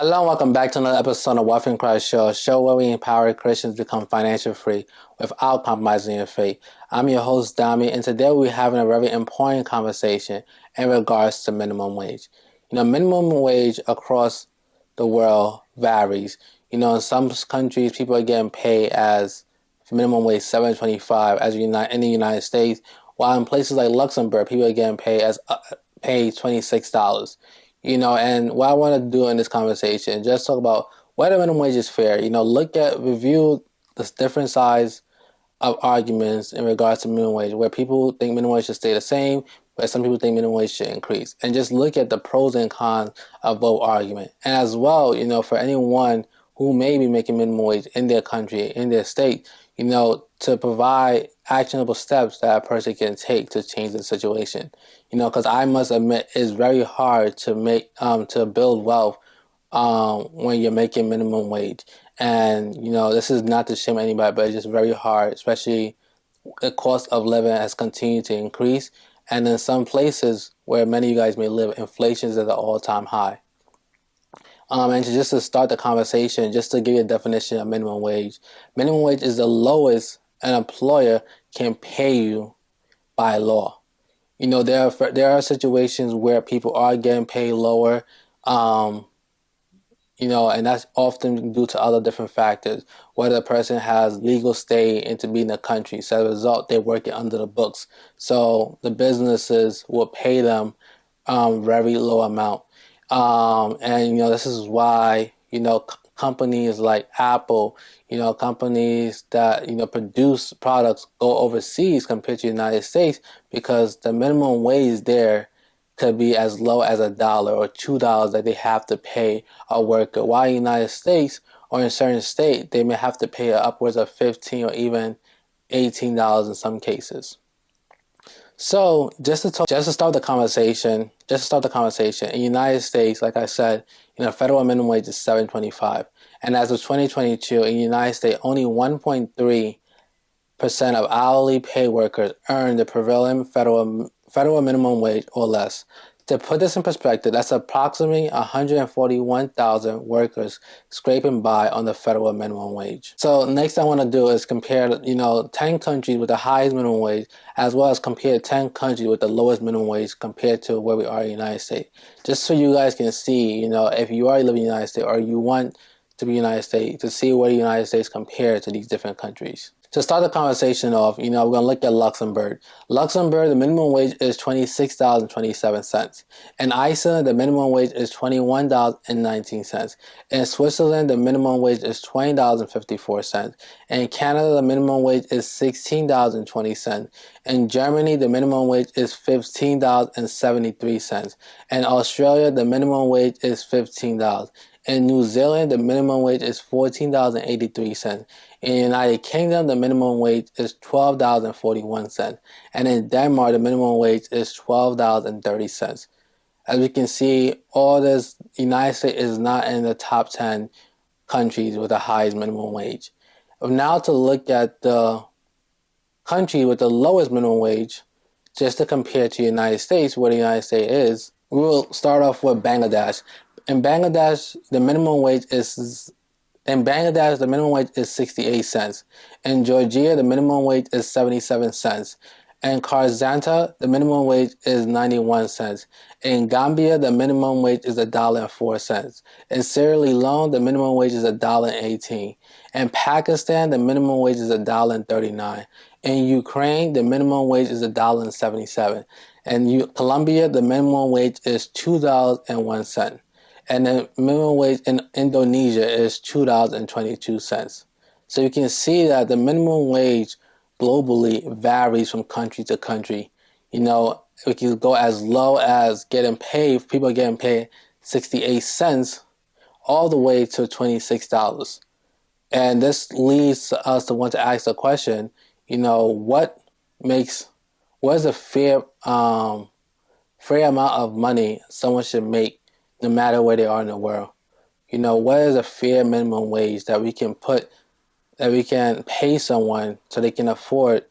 Hello and welcome back to another episode of Wealth and Christ Show, a show where we empower Christians to become financially free without compromising your faith. I'm your host, Dami, and today we're having a very important conversation in regards to minimum wage. Minimum wage across the world varies. In some countries, people are getting paid as minimum wage $7.25 as in the United States, while in places like Luxembourg, people are getting paid $26. And what I want to do in this conversation, just talk about whether minimum wage is fair. Review the different sides of arguments in regards to minimum wage, where people think minimum wage should stay the same, where some people think minimum wage should increase, and just look at the pros and cons of both argument. And as well, for anyone who may be making minimum wage in their country, in their state, to provide actionable steps that a person can take to change the situation. Because I must admit, it's very hard to build wealth when you're making minimum wage. And, this is not to shame anybody, but it's just very hard, especially the cost of living has continued to increase. And in some places where many of you guys may live, inflation is at an all-time high. And just to start the conversation, just to give you a definition of minimum wage. Minimum wage is the lowest an employer can pay you by law. There are situations where people are getting paid lower, and that's often due to other different factors, whether the person has legal stay into being in the country. So as a result, they're working under the books. So the businesses will pay them very low amount. This is why, companies like Apple, companies that, produce products go overseas compared to the United States, because the minimum wage there could be as low as $1 or $2 that they have to pay a worker. While in the United States or in certain states, they may have to pay upwards of $15 or even $18 in some cases. So just to start the conversation, in the United States, like I said, federal minimum wage is $7.25, and as of 2022, in the United States, only 1.3% of hourly paid workers earn the prevailing federal minimum wage or less. To put this in perspective, that's approximately 141,000 workers scraping by on the federal minimum wage. So next I want to do is compare, 10 countries with the highest minimum wage, as well as compare 10 countries with the lowest minimum wage compared to where we are in the United States. Just so you guys can see, if you already live in the United States or you want to be in the United States, to see where the United States compares to these different countries. To start the conversation off, we're going to look at Luxembourg. Luxembourg, the minimum wage is $26.27. In Iceland, the minimum wage is $21.19. In Switzerland, the minimum wage is $20.54. In Canada, the minimum wage is $16.20. In Germany, the minimum wage is $15.73. In Australia, the minimum wage is $15. In New Zealand, the minimum wage is $14.83. In the United Kingdom, the minimum wage is $12.41. And in Denmark, the minimum wage is $12.30. As we can see, all this, United States is not in the top 10 countries with the highest minimum wage. Now to look at the country with the lowest minimum wage, just to compare to the United States, where the United States is, we will start off with Bangladesh. In Bangladesh, the minimum wage is 68 cents. In Georgia, the minimum wage is 77 cents. In Kazakhstan, the minimum wage is 91 cents. In Gambia, the minimum wage is $1.04. In Sierra Leone, the minimum wage is $1.18. In Pakistan, the minimum wage is $1.39. In Ukraine, the minimum wage is $1.77. In Colombia, the minimum wage is $2.01. And the minimum wage in Indonesia is $2.22. So you can see that the minimum wage globally varies from country to country. We can go as low as people are getting paid 68 cents all the way to $26. And this leads us to want to ask the question, what is a fair amount of money someone should make no matter where they are in the world? What is a fair minimum wage that we can pay someone so they can afford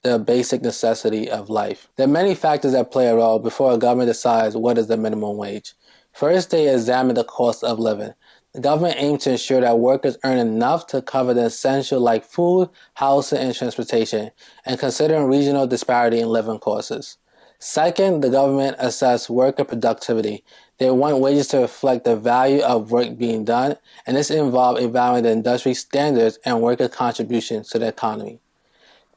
the basic necessity of life? There are many factors that play a role before a government decides what is the minimum wage. First, they examine the cost of living. The government aims to ensure that workers earn enough to cover the essential like food, housing, and transportation, and considering regional disparity in living costs. Second, the government assesses worker productivity. They want wages to reflect the value of work being done, and this involves evaluating the industry standards and worker contributions to the economy.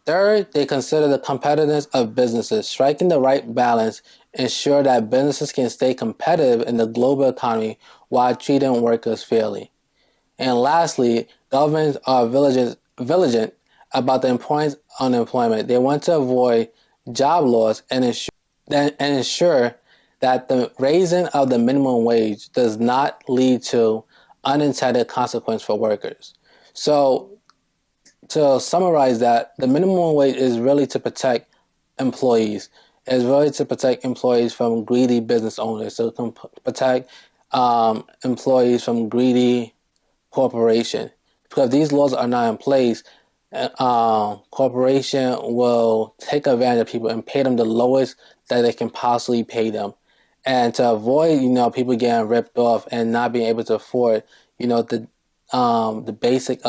Third, they consider the competitiveness of businesses. Striking the right balance ensure that businesses can stay competitive in the global economy while treating workers fairly. And lastly, governments are vigilant about the importance of unemployment. They want to avoid job loss and ensure that the raising of the minimum wage does not lead to unintended consequence for workers. So to summarize that, the minimum wage is really to protect employees. It's really to protect employees from greedy business owners. So to protect employees from greedy corporation. Because these laws are not in place, corporation will take advantage of people and pay them the lowest that they can possibly pay them. And to avoid, people getting ripped off and not being able to afford, the basic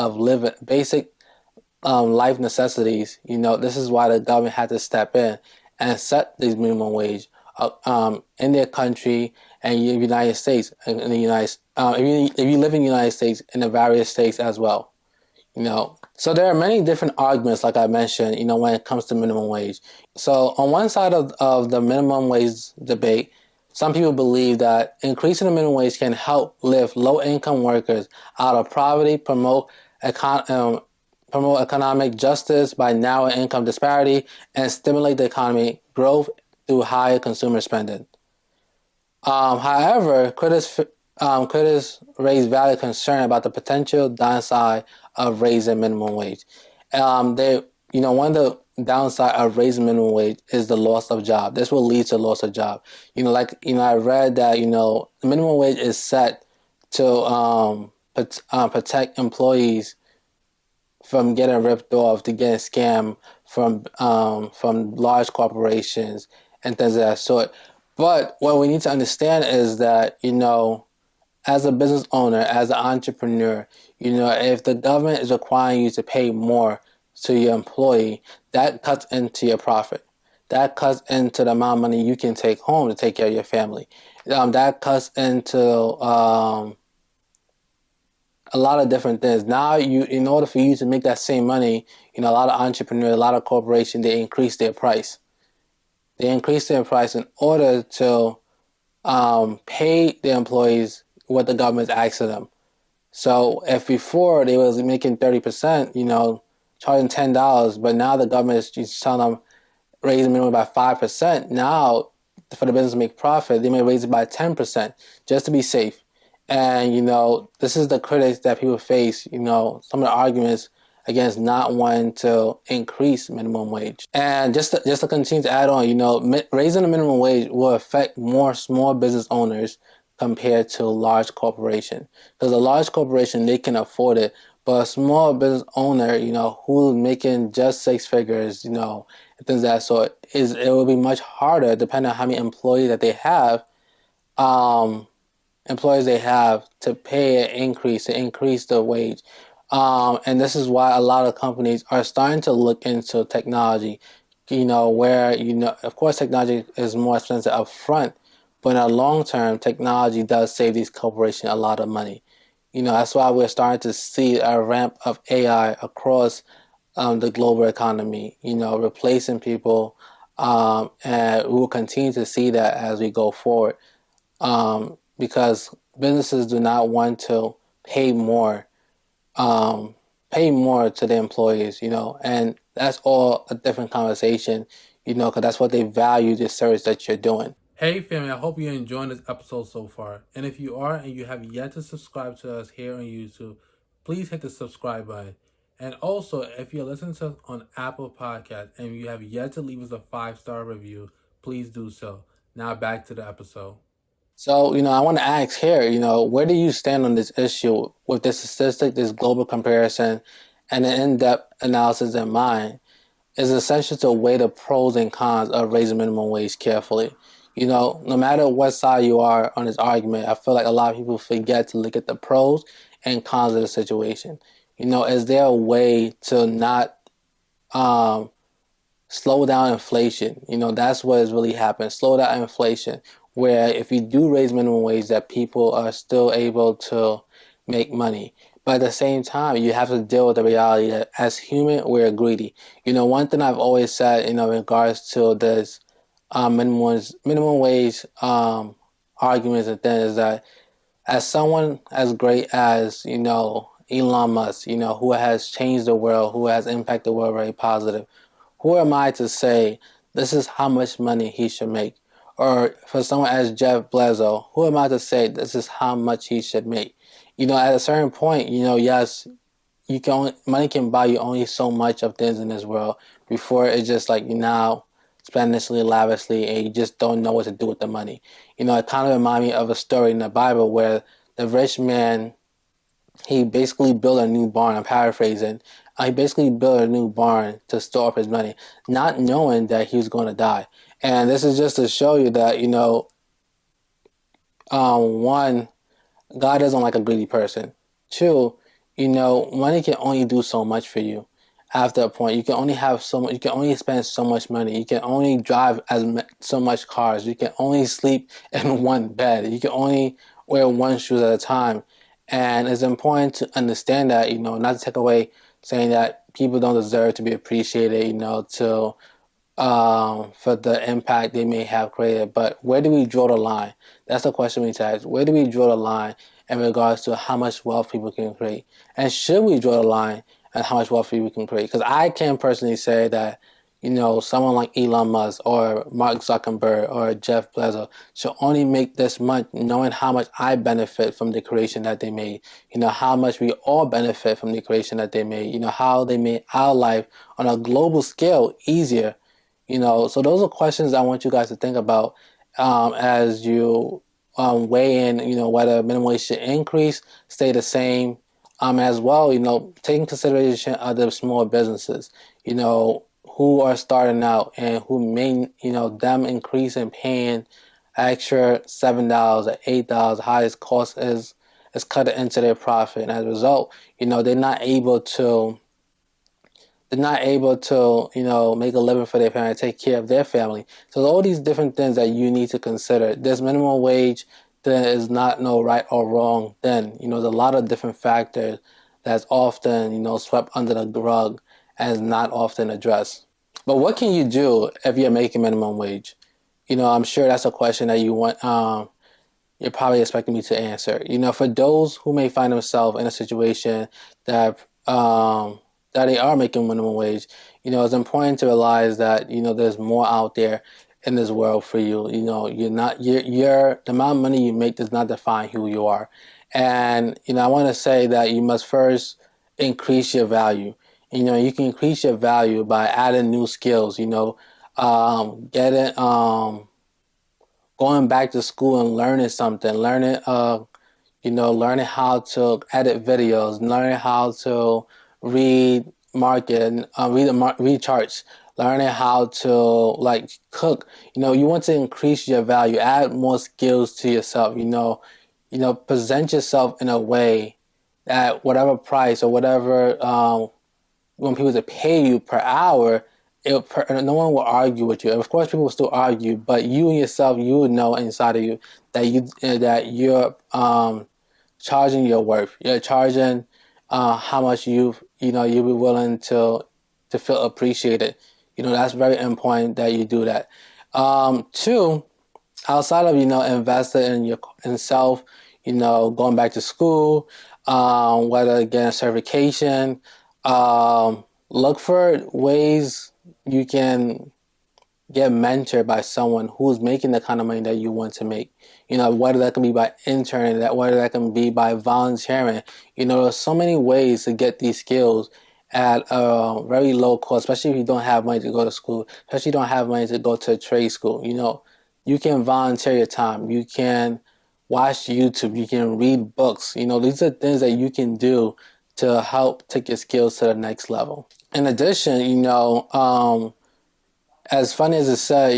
life necessities. This is why the government had to step in and set these minimum wage in their country and the United States, in the United if you live in the United States, in the various states as well. So there are many different arguments, like I mentioned, when it comes to minimum wage. So on one side of the minimum wage debate, some people believe that increasing the minimum wage can help lift low-income workers out of poverty, promote economic justice by narrowing income disparity, and stimulate the economy growth through higher consumer spending. However, critics raise valid concern about the potential downside of raising minimum wage. One of the downside of raising minimum wage is the loss of job. This will lead to loss of job. I read that the minimum wage is set to protect employees from getting ripped off, to getting scammed from large corporations and things of that sort. But what we need to understand is that, as a business owner, as an entrepreneur, if the government is requiring you to pay more to your employee, that cuts into your profit. That cuts into the amount of money you can take home to take care of your family. That cuts into a lot of different things. Now, in order for you to make that same money, a lot of entrepreneurs, a lot of corporations, they increase their price. They increase their price in order to pay their employees what the government's asking them. So if before they was making 30%, charging $10, but now the government is just telling them raise the minimum by 5%. Now, for the business to make profit, they may raise it by 10% just to be safe. And, this is the critics that people face, some of the arguments against not wanting to increase minimum wage. And just to continue to add on, raising the minimum wage will affect more small business owners compared to a large corporation. Because a large corporation, they can afford it. But a small business owner, who's making just six figures, and things of that sort, it will be much harder, depending on how many employees that they have, to pay an increase, to increase the wage. And this is why a lot of companies are starting to look into technology, where, of course, technology is more expensive up front, but in the long term, technology does save these corporations a lot of money. That's why we're starting to see a ramp of AI across the global economy, replacing people, and we will continue to see that as we go forward. Because businesses do not want to pay more to their employees, and that's all a different conversation, because that's what they value, the service that you're doing. Hey family, I hope you're enjoying this episode so far. And if you are and you have yet to subscribe to us here on YouTube, please hit the subscribe button. And also, if you're listening to us on Apple Podcasts and you have yet to leave us a 5-star review, please do so. Now back to the episode. So, I want to ask here, where do you stand on this issue with this statistic, this global comparison, and an in-depth analysis in mind? It's essential to weigh the pros and cons of raising minimum wage carefully. No matter what side you are on this argument, I feel like a lot of people forget to look at the pros and cons of the situation. Is there a way to not um, slow down inflation? That's what has really happened. Slow down inflation, where if you do raise minimum wage, that people are still able to make money. But at the same time, you have to deal with the reality that as human, we're greedy. One thing I've always said, in regards to this minimum wage arguments and things is that as someone as great as Elon Musk, who has changed the world, who has impacted the world very positive, who am I to say this is how much money he should make? Or for someone as Jeff Bezos, who am I to say this is how much he should make? At a certain point, yes, money can buy you only so much of things in this world before it's just like you now spend this lavishly and you just don't know what to do with the money. It kind of reminds me of a story in the Bible where the rich man, he basically built a new barn. I'm paraphrasing. He basically built a new barn to store up his money, not knowing that he was going to die. And this is just to show you that, one, God doesn't like a greedy person. Two, money can only do so much for you. After a point, you can only have so much. You can only spend so much money. You can only drive so much cars. You can only sleep in one bed. You can only wear one shoe at a time. And it's important to understand that, not to take away saying that people don't deserve to be appreciated, to for the impact they may have created. But where do we draw the line? That's the question we need to ask. Where do we draw the line in regards to how much wealth people can create? And should we draw the line on how much wealth people can create? Because I can personally say that, someone like Elon Musk or Mark Zuckerberg or Jeff Bezos should only make this much, knowing how much I benefit from the creation that they made. How much we all benefit from the creation that they made. How they made our life on a global scale easier. So those are questions I want you guys to think about as you weigh in, whether minimum wage should increase, stay the same, as well, taking consideration of the small businesses, who are starting out and who may, them increasing paying extra $7 or $8, highest cost is cut into their profit. And as a result, they're not able to, make a living for their parents, take care of their family. So all these different things that you need to consider. This minimum wage then is not no right or wrong. Then, there's a lot of different factors that's often, swept under the rug and is not often addressed. But what can you do if you're making minimum wage? I'm sure that's a question that you're probably expecting me to answer. For those who may find themselves in a situation that that they are making minimum wage, it's important to realize that there's more out there in this world for you. The amount of money you make does not define who you are. And I want to say that you must first increase your value. You can increase your value by adding new skills. Getting going back to school and learning something, learning how to edit videos, learning how to read market, read charts, learning how to cook. You want to increase your value, add more skills to yourself. Present yourself in a way that whatever price or whatever when people to pay you per hour, no one will argue with you. Of course, people will still argue, but you and yourself, you would know inside of you that you're charging your worth. You're charging how much you'll be willing to feel appreciated. That's very important that you do that. Two, outside of investing in self, going back to school, whether getting a certification, look for ways you can get mentored by someone who's making the kind of money that you want to make. Whether that can be by interning, whether that can be by volunteering. There's so many ways to get these skills at a very low cost, especially if you don't have money to go to school, especially if you don't have money to go to a trade school. You can volunteer your time. You can watch YouTube. You can read books. These are things that you can do to help take your skills to the next level. In addition, as funny as it said,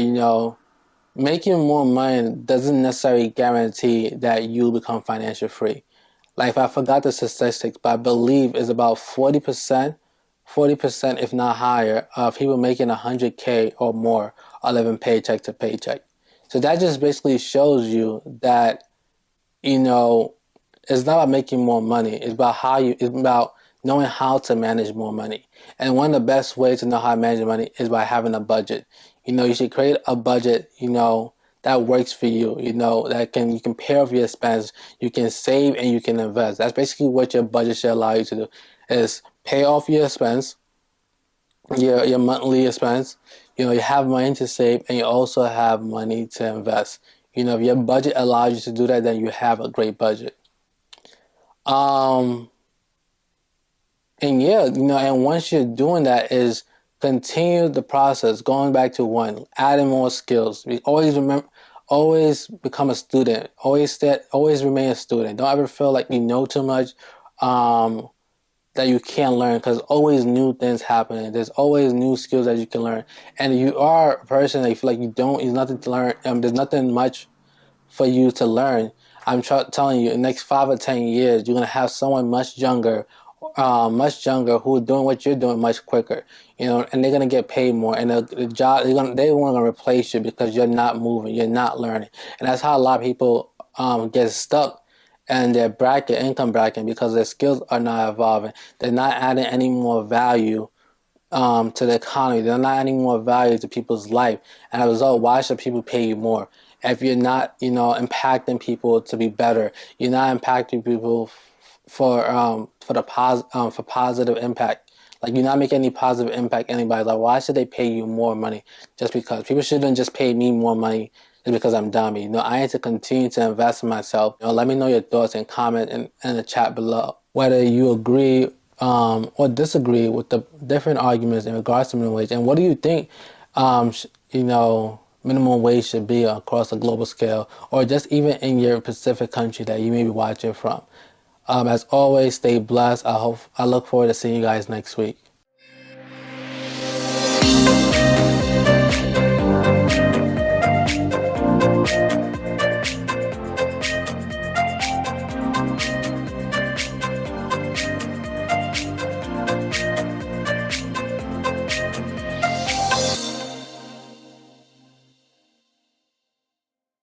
making more money doesn't necessarily guarantee that you become financially free. Like if I forgot the statistics, but I believe it's about 40%, if not higher, of people making 100K or more are living paycheck to paycheck. So that just basically shows you that, you know, it's not about making more money. It's about it's about knowing how to manage more money. And one of the best ways to know how to manage money is by having a budget. You should create a budget, that works for you, you can pay off your expense, you can save and you can invest. That's basically what your budget should allow you to do is pay off your expense, your monthly expense. You have money to save and you also have money to invest. If your budget allows you to do that, then you have a great budget. Um, and yeah, and once you're doing that is continue the process, going back to one, adding more skills. Always become a student. Always remain a student. Don't ever feel like you know too much, that you can't learn, because always new things happening. There's always new skills that you can learn. And you are a person that you feel like there's nothing to learn. There's nothing much for you to learn. I'm telling you, in the next 5 or 10 years, you're gonna have someone much younger who are doing what you're doing much quicker. And they're gonna get paid more. And the job they want to replace you because you're not moving, you're not learning, and that's how a lot of people get stuck in their income bracket, because their skills are not evolving. They're not adding any more value to the economy. They're not adding more value to people's life. And as a result, why should people pay you more if you're not, impacting people to be better? You're not impacting people for positive impact. Like, you're not making any positive impact on anybody. Like, why should they pay you more money just because? People shouldn't just pay me more money just because I'm Dami. I need to continue to invest in myself. Let me know your thoughts and comment in the chat below. Whether you agree or disagree with the different arguments in regards to minimum wage, and what do you think, minimum wage should be across a global scale, or just even in your specific country that you may be watching from. As always, stay blessed. I look forward to seeing you guys next week.